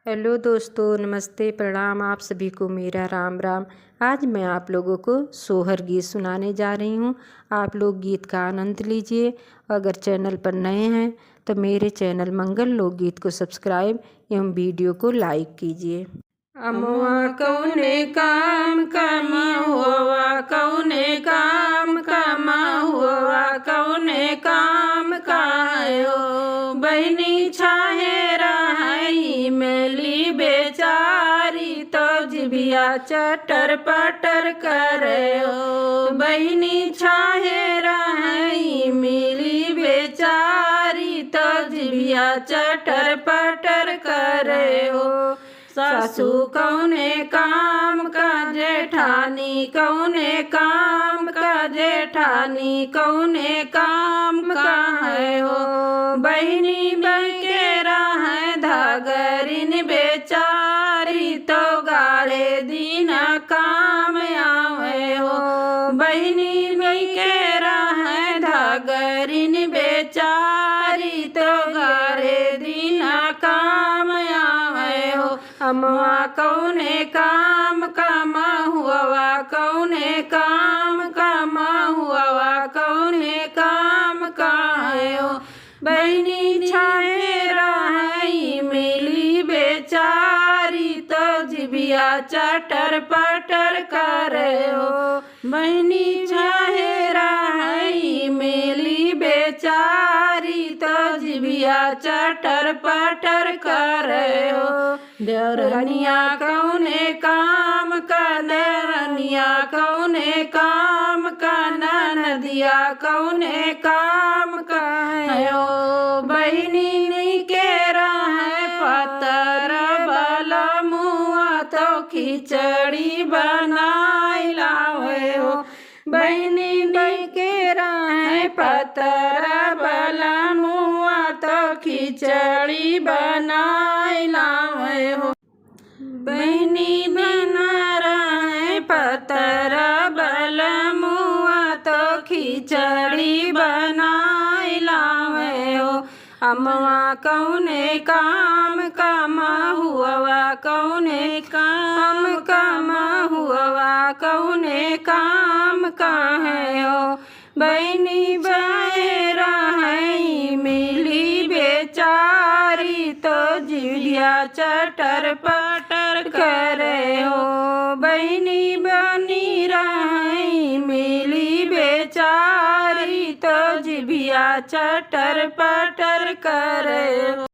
Hello दोस्तों, नमस्ते, प्रणाम। आप सभी को मेरा राम राम। आज मैं आप लोगों को सोहर गीत सुनाने जा रही हूँ। आप लोग गीत का आनंद लीजिए। अगर चैनल पर नए हैं तो मेरे चैनल मंगल लोकगीत को सब्सक्राइब एवं वीडियो को लाइक कीजिए। अमवा कौने काम कमा हुआ, कौने काम कमा हुआ, कौने काम कायो बहनी छाहे रहाई मेली बेचारी तो जिबिया चटर पटर करे हो। बहनी छाहे रहाई मिली बेचारी तो जिबिया चटर पटर करे हो। सासू कौने काम का, जेठानी कौने काम का, जेठानी कौने काम का है हो। बहनी बकेरा है धागरिन बेचारी तो गाड़े दीना काम आवे हो। बहनी बकेरा है धागरिन बेचारी तो गाड़े दीना काम आवे हो। अमवा कौने काम कमा हुआ, कौने काम कमा हुआ, कौने काम कायो बहनी छाहे रहाई मिली बेचारी तो जिबिया चटर पटर करे हो। बहनी छाहे रहाई मिली बेचारी तो जिबिया चटर पटर करे हो। देवरनिया कौने काम का, देवरनिया कौने काम का, नदिया कौने काम का है ओ। बहनी नहीं के रहे पतर बला मुआ तो खिचड़ी बनाई लावे हो। बहनी नहीं के रहे पतर बला मुआ तो खिचड़ी बनाई लावे हो। बहनी बना रहे पतर बला मुआ तो खिचड़ी बनाई लावे हो। अमवा कौने काम कमा हुआ, कौने काम कमा हुआ, कौने काम का है हो। बहनी बहेरा है मिली बेचारी तो जिबिया चटर पटर करे हो। बहनी बनी रही मिली बेचारी तो जिबिया चटर पटर करे हो।